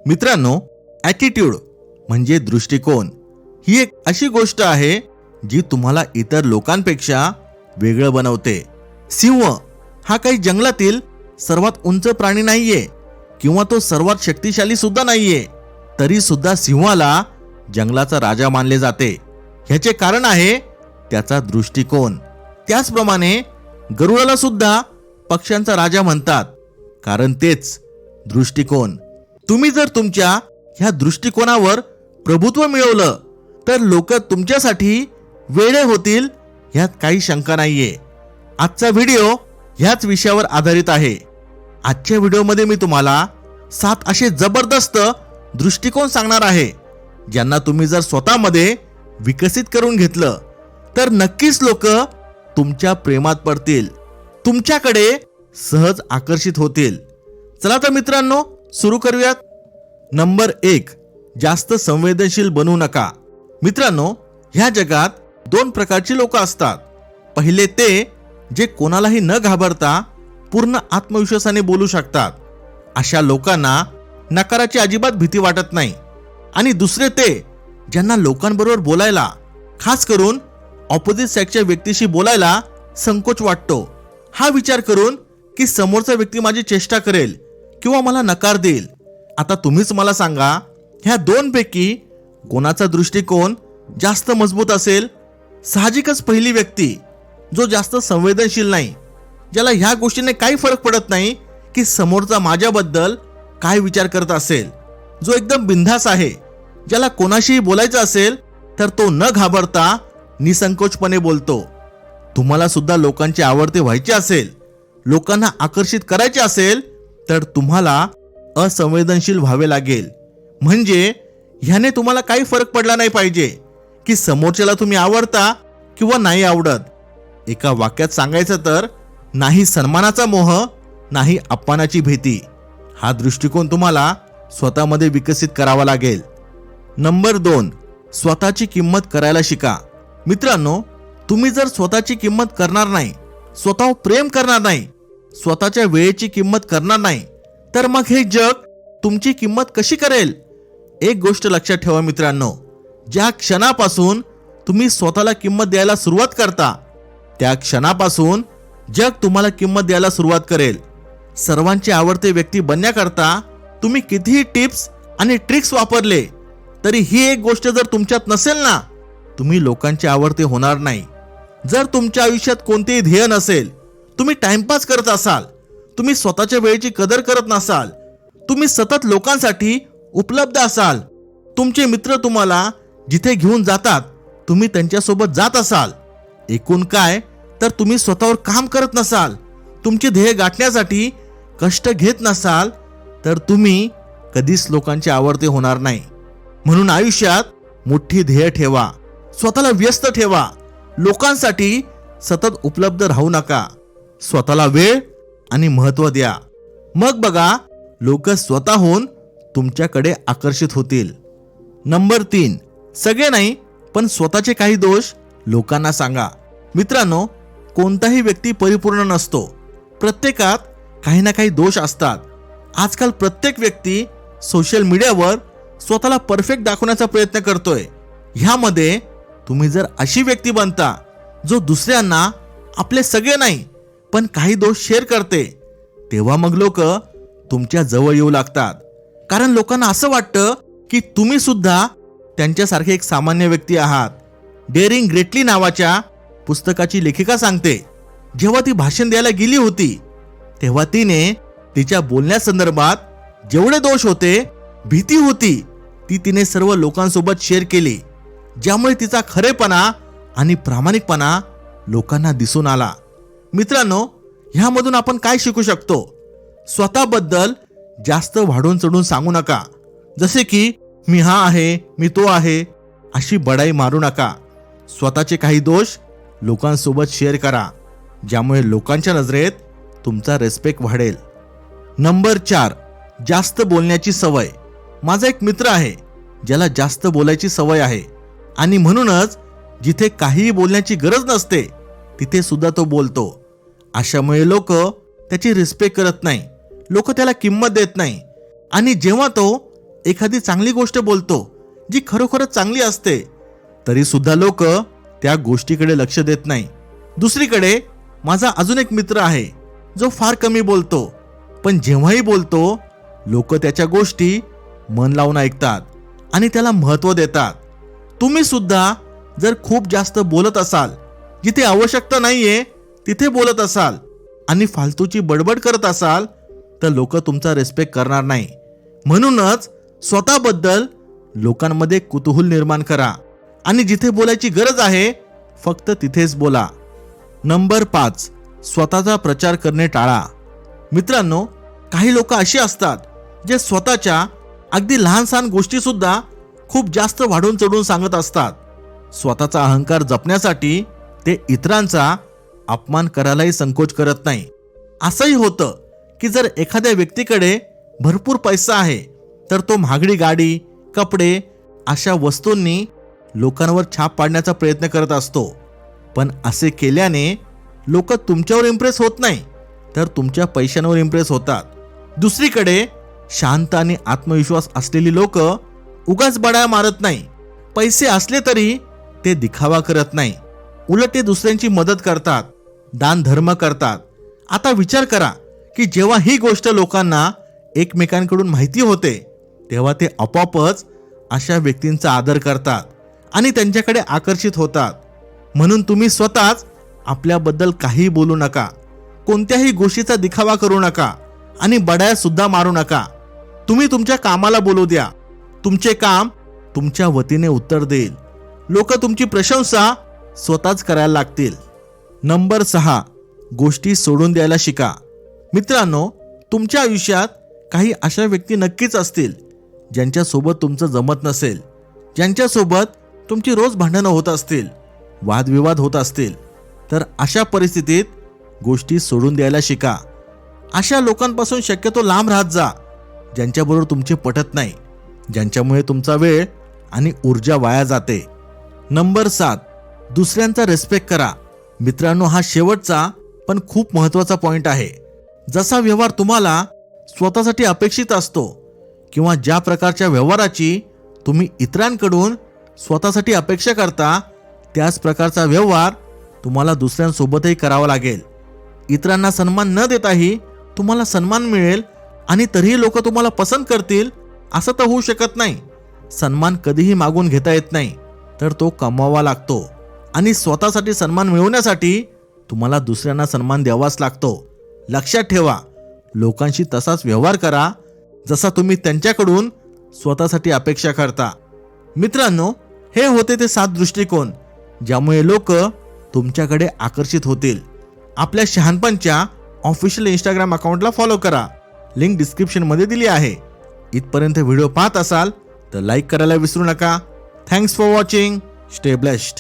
मित्रांनो, ॲटिट्यूड म्हणजे दृष्टिकोन ही एक अशी गोष्ट आहे जी तुम्हाला इतर लोकांपेक्षा वेगळं बनवते. सिंह हा काही जंगलातील सर्वात उंच प्राणी नाहीये किंवा तो सर्वात शक्तिशाली सुद्धा नाहीये, तरी सुद्धा सिंहाला जंगलाचा राजा मानले जाते. ह्याचे कारण आहे त्याचा दृष्टिकोन. त्याचप्रमाणे गरुडाला सुद्धा पक्ष्यांचा राजा म्हणतात, कारण तेच दृष्टिकोन. तुम्ही जर तुमच्या ह्या दृष्टिकोनावर प्रभुत्व मिळवलं तर लोक तुमच्यासाठी वेडे होतील, ह्यात काही शंका नाहीये. आजचा व्हिडिओ ह्याच विषयावर आधारित आहे. आजच्या व्हिडिओमध्ये मी तुम्हाला 7 असे जबरदस्त दृष्टिकोन सांगणार आहे, ज्यांना तुम्ही जर स्वतःमध्ये विकसित करून घेतलं तर नक्कीच लोक तुमच्या प्रेमात पडतील, तुमच्याकडे सहज आकर्षित होतील. चला तर मित्रांनो, सुरू करूयात. नंबर 1, जास्त संवेदनशील बनू नका. मित्रांनो, ह्या जगात 2 प्रकारची लोक असतात. पहिले ते जे कोणालाही न घाबरता पूर्ण आत्मविश्वासाने बोलू शकतात. अशा लोकांना नकाराची अजिबात भीती वाटत नाही. आणि दुसरे ते ज्यांना लोकांबरोबर बोलायला, खास करून ऑपोजिट सेक्सच्या व्यक्तीशी बोलायला संकोच वाटतो, हा विचार करून की समोरचा व्यक्ती माझी चेष्टा करेल किंवा मला नकार देईल. आता तुम्हीच मला सांगा, ह्या 2 पैकी कोणाचा दृष्टिकोन जास्त मजबूत असेल? साहजिकच पहिली व्यक्ती, जो जास्त संवेदनशील नाही, ज्याला ह्या गोष्टीने काही फरक पडत नाही की समोरचा माझ्याबद्दल काय विचार करत असेल, जो एकदम बिनधास्त आहे, ज्याला कोणाशीही बोलायचं असेल तर तो न घाबरता निसंकोचपणे बोलतो. तुम्हाला सुद्धा लोकांचे आवडते व्हायचे असेल, लोकांना आकर्षित करायचे असेल तर तुम्हाला असंवेदनशील व्हावे लागेल. म्हणजे ह्याने तुम्हाला काही फरक पडला नाही पाहिजे की समोरच्याला तुम्ही आवडता किंवा नाही आवडत. एका वाक्यात सांगायचं तर, नाही सन्मानाचा मोह, नाही अपमानाची भीती. हा दृष्टिकोन तुम्हाला स्वतःमध्ये विकसित करावा लागेल. नंबर 2, स्वतःची किंमत करायला शिका. मित्रांनो, तुम्ही जर स्वतःची किंमत करणार नाही, स्वतःवर प्रेम करणार नाही, स्वतःच्या वेळेची किंमत करणार नाही, तर मग हे जग तुमची किंमत कशी करेल? एक गोष्ट लक्षात ठेवा मित्रांनो, ज्या क्षणापासून तुम्ही स्वतःला किंमत द्यायला सुरुवात करता, त्या क्षणापासून जग तुम्हाला किंमत द्यायला सुरुवात करेल. सर्वांचे आवडते व्यक्ती बनण्याकरता तुम्ही कितीही टिप्स आणि ट्रिक्स वापरले तरी ही एक गोष्ट जर तुमच्यात नसेल ना, तुम्ही लोकांचे आवडते होणार नाही. जर तुमच्या आयुष्यात कोणतेही ध्येय नसेल, तुम्ही टाइमपास करत असाल, तुम्ही स्वतःच्या वेळेची कदर करत नसाल, तुम्ही सतत लोकांसाठी उपलब्ध असाल, तुमचे मित्र तुम्हाला जिथे घेऊन जातात तुम्ही त्यांच्यासोबत जात असाल, एकूण काय तर तुम्ही स्वतःवर काम करत नसाल, तुमचे ध्येय गाठण्यासाठी कष्ट घेत नसाल, तर तुम्ही कधीच लोकांचे आवडते होणार नाही. म्हणून आयुष्यात मोठी ध्येय ठेवा, स्वतःला व्यस्त ठेवा, लोकांसाठी सतत उपलब्ध राहू नका. स्वतःला वेळ आणि महत्त्व द्या. मग बघा, लोक स्वतःहून तुमच्याकडे आकर्षित होतील. नंबर 3, सगळे नाही पण स्वतःचे काही दोष लोकांना सांगा. मित्रांनो, कोणताही व्यक्ती परिपूर्ण नसतो. प्रत्येकात काही ना काही दोष असतात. आजकाल प्रत्येक व्यक्ती सोशल मीडियावर स्वतःला परफेक्ट दाखवण्याचा प्रयत्न करतोय. ह्यामध्ये तुम्ही जर अशी व्यक्ती बनता जो दुसऱ्यांना आपले सगळे नाही पण काही दोष शेअर करते, तेव्हा मग लोक तुमच्या जवळ येऊ लागतात. कारण लोकांना असं वाटतं की तुम्ही सुद्धा त्यांच्यासारखे एक सामान्य व्यक्ती आहात. डेअरिंग ग्रेटली नावाच्या पुस्तकाची लेखिका सांगते, जेव्हा ती भाषण द्यायला गेली होती तेव्हा तिने तिच्या बोलण्यासंदर्भात जेवढे दोष होते, भीती होती, ती तिने सर्व लोकांसोबत शेअर केली, ज्यामुळे तिचा खरेपणा आणि प्रामाणिकपणा लोकांना दिसून आला. मित्रांनो, ह्यामधून आपण काय शिकू शकतो? स्वतःबद्दल जास्त वाढून चढून सांगू नका. जसे की मी हा आहे, मी तो आहे, अशी बडाई मारू नका. स्वतःचे काही दोष लोकांसोबत शेअर करा, ज्यामुळे लोकांच्या नजरेत तुमचा रिस्पेक्ट वाढेल. नंबर 4, जास्त बोलण्याची सवय. माझा एक मित्र आहे ज्याला जास्त बोलायची सवय आहे आणि म्हणूनच जिथे काहीही बोलण्याची गरज नसते तिथे सुद्धा तो बोलतो. अशामुळे लोक त्याची रिस्पेक्ट करत नाही, लोक त्याला किंमत देत नाही आणि जेव्हा तो एखादी चांगली गोष्ट बोलतो जी खरोखरच चांगली असते, तरी सुद्धा लोक त्या गोष्टीकडे लक्ष देत नाही. दुसरीकडे माझा अजून एक मित्र आहे जो फार कमी बोलतो, पण जेव्हाही बोलतो लोक त्याच्या गोष्टी मन लावून ऐकतात आणि त्याला महत्त्व देतात. तुम्ही सुद्धा जर खूप जास्त बोलत असाल, जिथे आवश्यकता नाहीये तिथे बोलत असाल आणि फालतूची बडबड करत असाल, तर लोक तुमचा रिस्पेक्ट करणार नाही. म्हणूनच स्वतःबद्दल लोकांमध्ये कुतूहल निर्माण करा आणि जिथे बोलायची गरज आहे फक्त तिथेच बोला. नंबर 5, स्वतःचा प्रचार करणे टाळा. मित्रांनो, काही लोक अशी असतात जे स्वतःच्या अगदी लहान सहान गोष्टी सुद्धा खूप जास्त वाढून चढून सांगत असतात. स्वतःचा अहंकार जपण्यासाठी ते इतरांचा अपमान करायलाही संकोच करत नाही. असंही होतं की जर एखाद्या व्यक्तीकडे भरपूर पैसा आहे तर तो महागडी गाडी, कपडे अशा वस्तूंनी लोकांवर छाप पाडण्याचा प्रयत्न करत असतो. पण असे केल्याने लोक तुमच्यावर इम्प्रेस होत नाही, तर तुमच्या पैशांवर इम्प्रेस होतात. दुसरीकडे शांत आणि आत्मविश्वास असलेली लोक उगाच बडाया मारत नाही. पैसे असले तरी ते दिखावा करत नाही, उलट ते दुसऱ्यांची मदत करतात, दान धर्म करतात. आता विचार करा की जेव्हा ही गोष्ट लोकांना एकमेकांकडून माहिती होते, तेव्हा ते आपोआपच अशा व्यक्तींचा आदर करतात आणि त्यांच्याकडे आकर्षित होतात. म्हणून तुम्ही स्वतःच आपल्याबद्दल काही बोलू नका, कोणत्याही गोष्टीचा दिखावा करू नका आणि बडाया सुद्धा मारू नका. तुम्ही तुमच्या कामाला बोलू द्या. तुमचे काम तुमच्या वतीने उत्तर देईल. लोक तुमची प्रशंसा स्वतःच करायला लागतील. नंबर 6, गोष्टी सोडून द्यायला शिका. मित्रांनो, तुमच्या आयुष्यात काही अशा व्यक्ती नक्कीच असतील ज्यांच्यासोबत तुमचं जमत नसेल, ज्यांच्यासोबत तुमची रोज भांडणं होत असतील, वादविवाद होत असतील. तर अशा परिस्थितीत गोष्टी सोडून द्यायला शिका. अशा लोकांपासून शक्यतो लांब राहत जा ज्यांच्याबरोबर तुमचे पटत नाही, ज्यांच्यामुळे तुमचा वेळ आणि ऊर्जा वाया जाते. नंबर 7, दुसऱ्यांचा रिस्पेक्ट करा. मित्रांनो, हा शेवटचा पण खूप महत्त्वाचा पॉइंट आहे. जसा व्यवहार तुम्हाला स्वतःसाठी अपेक्षित असतो किंवा ज्या प्रकारच्या व्यवहाराची तुम्ही इतरांकडून स्वतःसाठी अपेक्षा करता, त्याच प्रकारचा व्यवहार तुम्हाला दुसऱ्यांसोबतही करावा लागेल. इतरांना सन्मान न देताही तुम्हाला सन्मान मिळेल आणि तरीही लोक तुम्हाला पसंत करतील असं तर होऊ शकत नाही. सन्मान कधीही मागून घेता येत नाही, तर तो कमवावा लागतो आणि स्वतःसाठी सन्मान मिळवण्यासाठी तुम्हाला दुसऱ्यांना सन्मान द्यावाच लागतो. लक्षात ठेवा, लोकांशी तसाच व्यवहार करा जसा तुम्ही त्यांच्याकडून स्वतःसाठी अपेक्षा करता. मित्रांनो, हे होते ते 7 दृष्टिकोन ज्यामुळे लोक तुमच्याकडे आकर्षित होतील. आपल्या शहाणपणच्या ऑफिशियल इंस्टाग्राम अकाउंटला फॉलो करा. लिंक डिस्क्रिप्शनमध्ये दिली आहे. इथपर्यंत व्हिडिओ पाहत असाल तर लाईक करायला विसरू नका. Thanks for watching. Stay blessed.